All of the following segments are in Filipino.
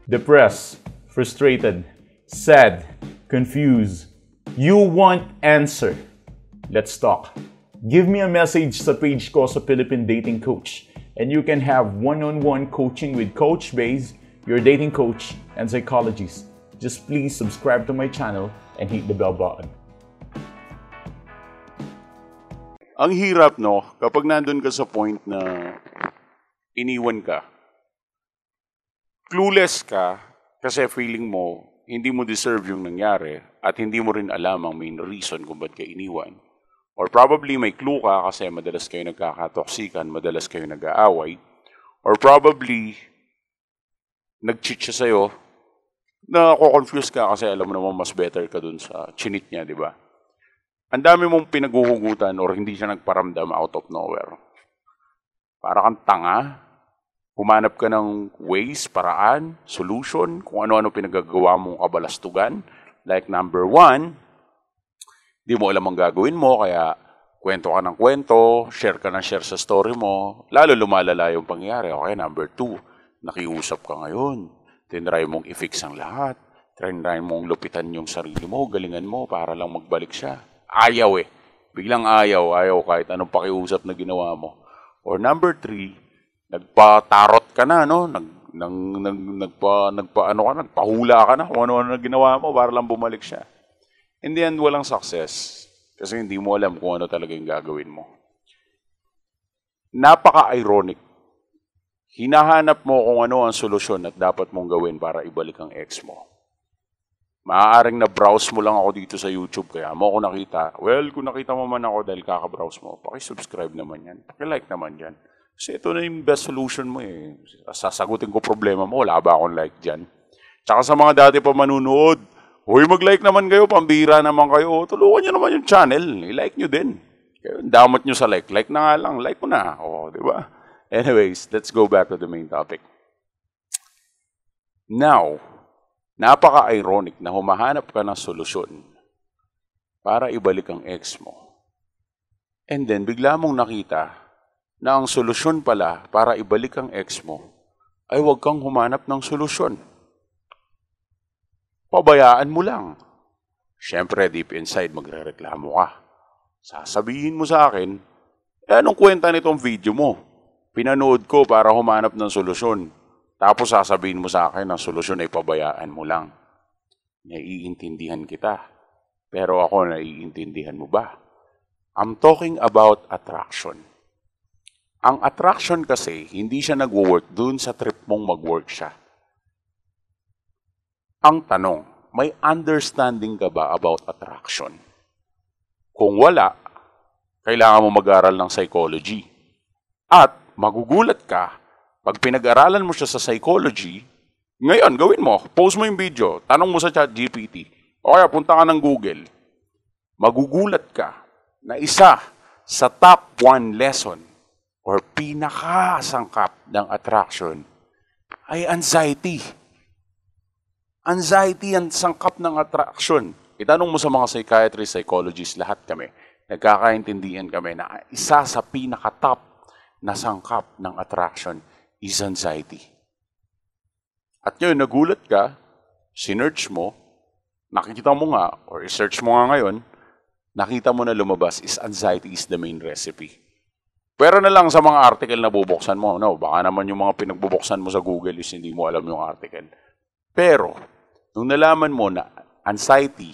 Depressed, frustrated, sad, confused. You want answer. Let's talk. Give me a message sa page ko sa Philippine Dating Coach and you can have one-on-one coaching with Coach Baze, your dating coach and psychologist. Just please subscribe to my channel and hit the bell button. Ang hirap, no? Kapag nandun ka sa point na iniwan ka, clueless ka kasi feeling mo hindi mo deserve yung nangyari at hindi mo rin alam ang main reason kung ba't ka iniwan. Or probably may clue ka kasi madalas kayo nagkakatoksikan, madalas kayo nag-aaway. Or probably nag-cheat siya sa'yo, nako-confuse ka kasi alam mo naman mas better ka dun sa chinit niya, di ba? Ang dami mong pinaghuhugutan or hindi siya nagparamdam out of nowhere. Para kang tanga, humanap ka ng ways, paraan, solution, kung ano-ano pinagagawa mong kabalastugan. Like number 1, di mo alam ang gagawin mo, kaya kwento ka ng kwento, share ka ng share sa story mo, lalo lumalala yung pangyayari. Okay, number 2, nakiusap ka ngayon, tinry mong i-fix ang lahat, tinry mong lupitan yung sarili mo, galingan mo para lang magbalik siya. Ayaw eh. Biglang ayaw kahit anong pakiusap na ginawa mo. Or number 3, nagpatarot ka na, no? Nagpahula ka na kung ano-ano na ginawa mo para lang bumalik siya. In the end, walang success. Kasi hindi mo alam kung ano talaga yung gagawin mo. Napaka-ironic. Hinahanap mo kung ano ang solusyon at dapat mong gawin para ibalik ang ex mo. Maaaring na-browse mo lang ako dito sa YouTube, kaya mo ako nakita. Well, kung nakita mo man ako dahil kaka-browse mo, paki-subscribe naman yan. Paki-like naman yan. Kasi ito na yung best solution mo eh. Sasagutin ko problema mo, wala ba akong like dyan? Tsaka sa mga dati pa manunood, huy, mag-like naman kayo, pambira naman kayo. Tulungan nyo naman yung channel, i-like nyo din. Kayo, damot nyo sa like. Like na nga lang, like mo na. O, di ba? Anyways, let's go back to the main topic. Now, napaka-ironic na humahanap ka ng solusyon para ibalik ang ex mo. And then, bigla mong nakita na ang solusyon pala para ibalik ang ex mo ay huwag kang humanap ng solusyon. Pabayaan mo lang. Siyempre, deep inside, magrereklamo ka. Sasabihin mo sa akin, anong kwenta nitong video mo? Pinanood ko para humanap ng solusyon. Tapos sasabihin mo sa akin ang solusyon ay pabayaan mo lang. Naiintindihan kita. Pero ako, naiintindihan mo ba? I'm talking about attraction. Ang attraction kasi, hindi siya nag-work dun sa trip mong mag-work siya. Ang tanong, may understanding ka ba about attraction? Kung wala, kailangan mo mag-aral ng psychology. At magugulat ka, pag pinag-aralan mo siya sa psychology, ngayon, gawin mo, post mo yung video, tanong mo sa ChatGPT, o kaya punta ka ng Google, magugulat ka na isa sa top 1 lesson or pinakasangkap ng attraction ay anxiety. Anxiety ang sangkap ng attraction. Itanong mo sa mga psychiatrists, psychologists, lahat kami, nagkakaintindihan kami na isa sa pinaka-top na sangkap ng attraction is anxiety. At yun, nagulat ka, sinearch mo, nakikita mo nga, or i-search mo nga ngayon, nakita mo na lumabas is anxiety is the main recipe. Pero na lang sa mga article na bubuksan mo, no, baka naman yung mga pinagbubuksan mo sa Google is hindi mo alam yung article. Pero, nung nalaman mo na anxiety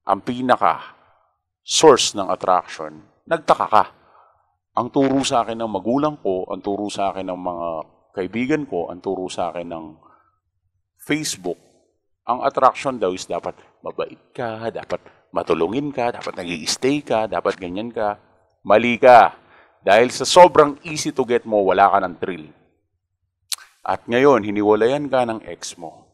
ang pinaka-source ng attraction, nagtaka ka. Ang turo sa akin ng magulang ko, ang turo sa akin ng mga kaibigan ko, ang turo sa akin ng Facebook, ang attraction daw is dapat mabait ka, dapat matulungin ka, dapat nag-i-stay ka, dapat ganyan ka. Mali ka. Dahil sa sobrang easy to get mo, wala ka ng thrill. At ngayon, hiniwalayan ka ng ex mo.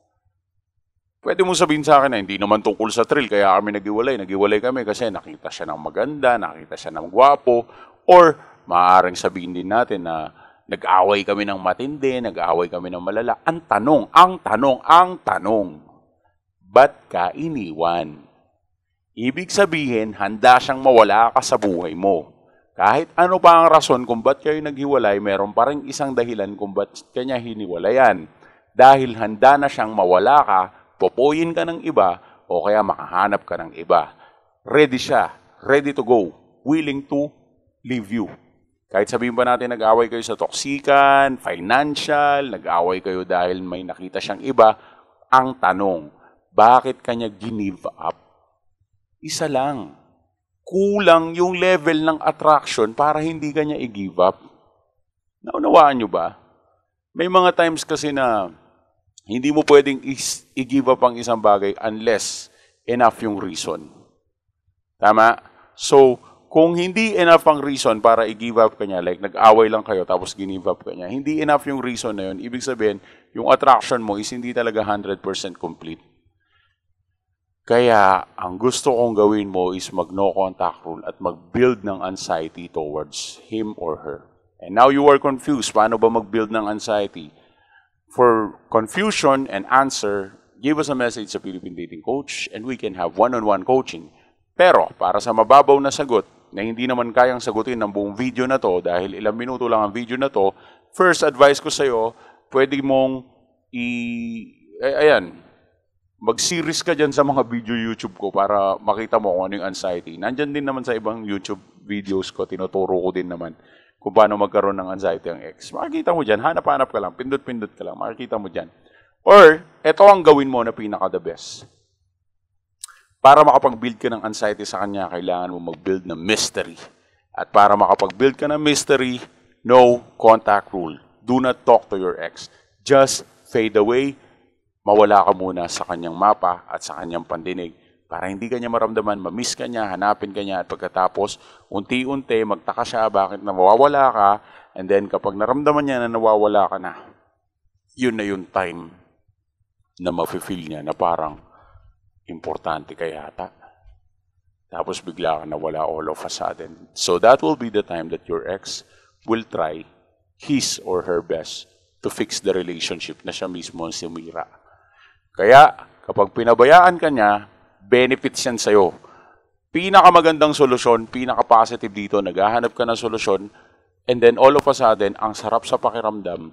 Pwede mo sabihin sa akin na hindi naman tungkol sa thrill, kaya kami nag-iwalay. Nag-iwalay kami kasi nakita siya ng maganda, nakita siya ng gwapo, or maaaring sabihin din natin na nag-away kami ng matindi, nag-away kami ng malala. Ang tanong, ba't ka iniwan? Ibig sabihin, handa siyang mawala ka sa buhay mo. Kahit ano pa ang rason kung ba't kayo naghiwalay, meron pa rin isang dahilan kung ba't kanya hiniwalayan. dahil handa na siyang mawala ka, popoyin ka ng iba, o kaya makahanap ka ng iba. Ready siya, ready to go, willing to leave you. Kahit sabihin ba natin nag-away kayo sa toksikan, financial, nag-away kayo dahil may nakita siyang iba, ang tanong, bakit kanya give up? Isa lang. Kulang yung level ng attraction para hindi kanya i-give up. Naunawaan nyo ba? May mga times kasi na hindi mo pwedeng i-give up ang isang bagay unless enough yung reason. Tama? So, kung hindi enough ang reason para i-give up ka niya, like nag-away lang kayo tapos give up ka niya, hindi enough yung reason na yun, ibig sabihin, yung attraction mo is hindi talaga 100% complete. Kaya, ang gusto kong gawin mo is mag-no contact rule at mag-build ng anxiety towards him or her. And now you are confused. Paano ba mag-build ng anxiety? For confusion and answer, give us a message sa Philippine Dating Coach and we can have one-on-one coaching. Pero, para sa mababaw na sagot, na hindi naman kayang sagutin ng buong video na to dahil ilang minuto lang ang video na to, first advice ko sa'yo, pwede mong mag-series ka dyan sa mga video YouTube ko para makita mo kung ano yung anxiety. Nandyan din naman sa ibang YouTube videos ko, tinuturo ko din naman kung paano magkaroon ng anxiety ang ex. Makikita mo dyan, hanap-hanap ka lang, pindot-pindot ka lang, makikita mo dyan. Or, eto ang gawin mo na pinaka-the best. Para makapag-build ka ng anxiety sa kanya, kailangan mo mag-build ng mystery. At para makapag-build ka ng mystery, no contact rule. Do not talk to your ex. Just fade away, mawala ka muna sa kanyang mapa at sa kanyang pandinig para hindi kanya maramdaman, mamiss ka niya, hanapin ka niya at pagkatapos, unti-unti, magtaka siya bakit nawawala ka and then kapag naramdaman niya na nawawala ka na, yun na yung time na mafe-feel niya na parang importante ka yata. Tapos bigla ka nawala all of a sudden. So that will be the time that your ex will try his or her best to fix the relationship na siya mismo ang sumira. Kaya, kapag pinabayaan ka niya, benefits yan sa'yo. Pinakamagandang solusyon, pinaka-positive dito, naghahanap ka ng solusyon, and then all of a sudden, ang sarap sa pakiramdam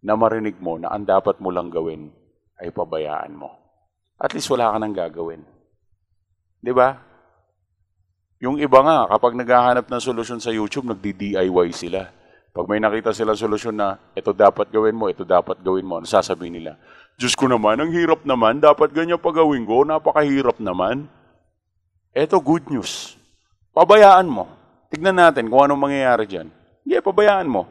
na marinig mo na ang dapat mo lang gawin ay pabayaan mo. At least wala ka nang gagawin. Di ba? Yung iba nga, kapag naghahanap ng solusyon sa YouTube, nagdi-DIY sila. Pag may nakita sila solusyon na ito dapat gawin mo, ito dapat gawin mo, ano sasabihin nila? Diyos ko naman, ang hirap naman, dapat ganyan pagawin ko, napakahirap naman. Ito good news. Pabayaan mo. Tignan natin kung anong mangyayari dyan. Hindi, pabayaan mo.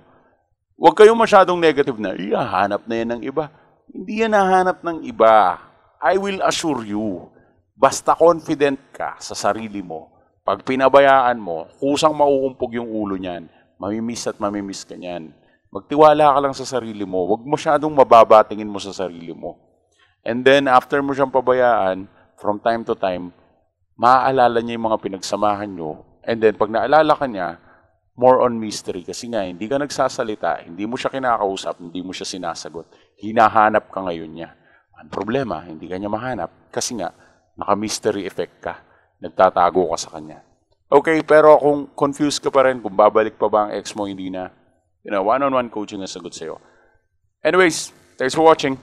Huwag kayong masyadong negative na, hahanap na yan ng iba. Hindi yan nahanap ng iba. I will assure you, basta confident ka sa sarili mo, pag pinabayaan mo, kusang mauumpog yung ulo niyan, mamimiss at mamimiss ka niyan. Magtiwala ka lang sa sarili mo. Huwag masyadong mababatingin mo sa sarili mo. And then, after mo siyang pabayaan, from time to time, maaalala niya yung mga pinagsamahan nyo. And then, pag naalala ka niya, more on mystery. Kasi nga, hindi ka nagsasalita, hindi mo siya kinakausap, hindi mo siya sinasagot. Hinahanap ka ngayon niya. Ang problema, hindi ka niya mahanap. Kasi nga, naka-mystery effect ka. Nagtatago ka sa kanya. Okay, pero kung confused ka pa rin, kung babalik pa ba ang ex mo, hindi na, one-on-one coaching ang sagot sa'yo. Anyways, thanks for watching.